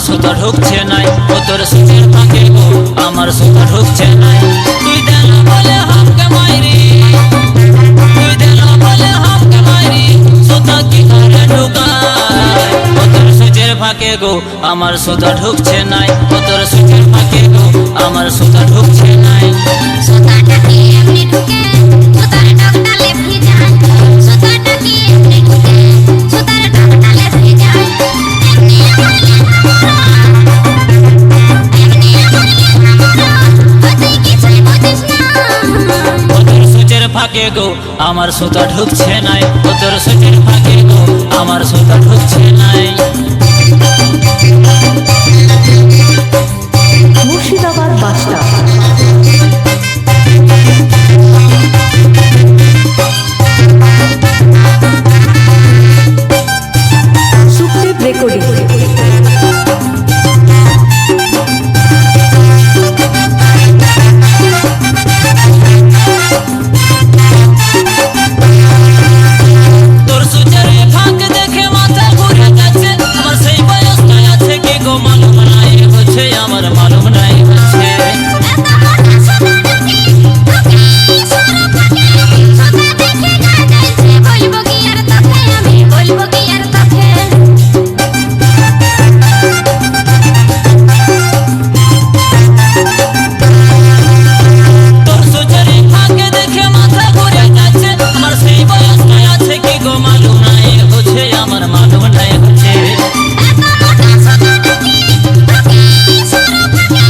সুতা ঢুকছে নাই, ও তোর সুচের ফাঁকে গো আমার সুতা ঢুকছে নাই। তুই দেনা বলে হামকে মাইরি, তুই দেনা বলে হামকে মাইরি, সুতা কি করে ঢুকায়? ও তোর সুচের ফাঁকে গো আমার সুতা ঢুকছে নাই, ও তোর সুচের ফাঁকে গো আমার সুতা ঢুকছে নাই। সুতাটা কি এমনি ঢুকে সুতার ডগডালে ভিজায়, সুতাটা কি এমনি ঢুকে সুতার ডগডালে ভিজায়। এমনি আমারলে তুই কিছুই বুঝিস না। ও তোর সুচের ফাঁকে গো আমার সুতা ঢুকছে নাই, ও তোর সুচের ফাঁকে গো আমার সুতা ঢুকছে নাই। মুর্শিদাবাদ বাসটা সুখদেব রেকর্ডিং। তোর সুচের ফাঁক দেখে মাথা ঘুরে যাচ্ছে, আমার সেই বয়সটা আছে কি গো মালুম নাই হচ্ছে, আমার মালুম নাই হচ্ছে। এত মোটা সুতাটা কি ঢুকে সরো ফাঁকে, সুতা দেখে গা জ্বলছে, বলবো কি আর তোকে আমি, বলবো কি আর তোকে। তোর সুচের ফাঁকে দেখে মাথা ঘুরে যাচ্ছে, আমার সেই বয়সটা আছে কি গো মালুম নাই হচ্ছে, আমার মালুম নাই হচ্ছে। এত মোটা সুতাটা কি ঢুকে সরো ফাঁকে,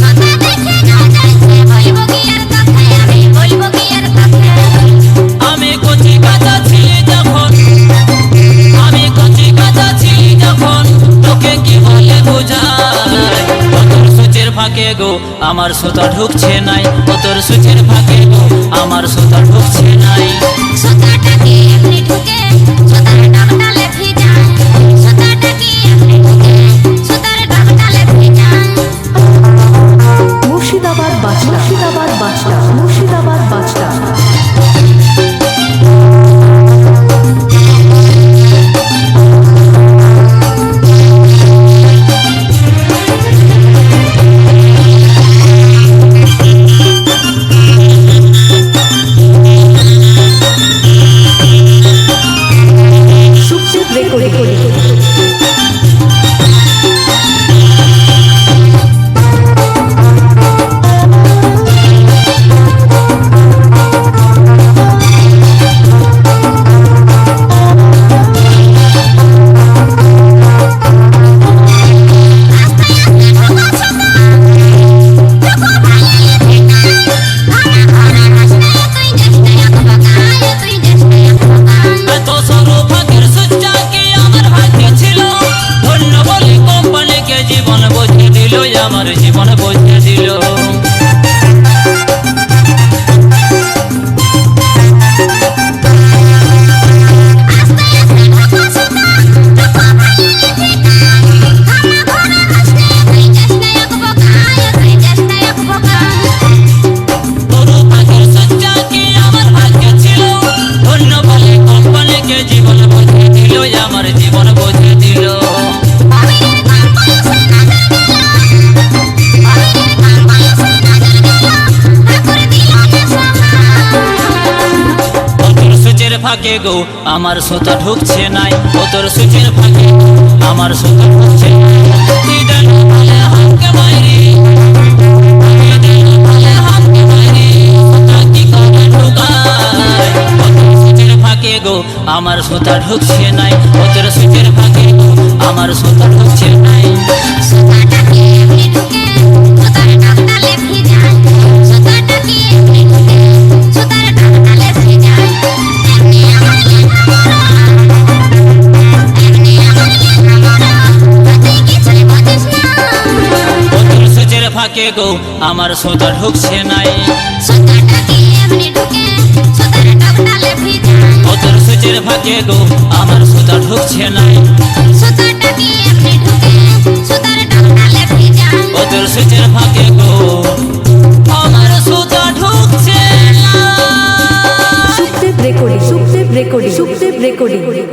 সুতা দেখে গা জ্বলছে, বলবো কি আর তোকে আমি, বলবো কি আর তোকে। আমি কচি কাঁচা ছিলি যখন, আমি কচি কাঁচা ছিলি যখন, তোকে কি বলে বোঝাই? ও তোর সুচের ফাঁকে গো আমার সুতা ঢুকছে নাই, ও তোর সুচের ফাঁকে গো আমার সুতা ঢুকছে নাই। সুতাটা কি এমনি ঢুকে সুতার ডগডালে ভিজায়, সুতাটা কি এমনি ঢুকে সুতার ডগডালে ভিজায়। মুর্শিদাবাদ বাসটা, মুর্শিদাবাদ বাসটা, মুর্শিদাবাদ বাসটা। সুখদেব রেকর্ডিং। আস্তে আস্তে ঢুকো সুতা, ঢুকো ভালোই ভিজায়, ঘন ঘন হাসতে তুই দেশটা এক বকায়, তুই দেশটা এক বকায়। এত সরু ফাঁকের সুচ্চা কি আমার ভাগ্যে ছিল, ধন্য বলে কোম্পানিকে জীবন বুঝিয়ে দিল, আমার জীবন বুঝিয়ে দিল। আস্তে আস্তে ঢুকো সুতা, ঢুকো ভালোই ভিজায়, ঘন ঘন হাসতে তুই দেশটা এক বকায়, তুই দেশটা এক বকায়। সরু ফাঁকের সুচ্চা কি আমার ভাগ্যে ছিল, ধন্য বলে কোম্পানিকে জীবন বুঝিয়ে দিল, আমার জীবন বুঝিয়ে দিল। অবিরের কম বয়সে নজর গেল, অবিরের কম বয়সে নজর গেল, ঠাকুর দিল না সমায়। ও তোর সুচের ফাঁকে গো আমার সুতা ঢুকছে নাই, ও তোর সুচের ফাঁকে গো আমার সুতা ঢুকছে নাই। তুই দেনা বলে হামকে মাইরি, তুই দেনা বলে হামকে মাইরি, সুতা কি করে ঢুকায়? ও তোর সুচের ফাঁকে গো আমার সুতা ঢুকছে নাই, ও তোর সুচের ফাঁকে গো আমার সুতা ঢুকছে নাই। সুতাটা কি এমনি ঢুকে সুতার ডগডালে ভিজায়, সুতাটা কি এমনি ঢুকে সুতার ডগডালে ভিজায়। এমনি আমারলে তুই কিছুই বুঝিস না। ও তোর সুচের ফাঁকে গো আমার সুতা ঢুকছে নাই, সুতাটা কি এমনি ঢুকে সুতার ডগডালে ভিজায়, ও তোর সুচের ফাঁকে গো আমার সুতা ঢুকছে নাই। সুতাটা কি এমনি ঢুকে সুতার ডগডালে ভিজায়। ও তোর সুচের ফাঁকে গো আমার সুতা ঢুকছে না। রেকর্ডিং।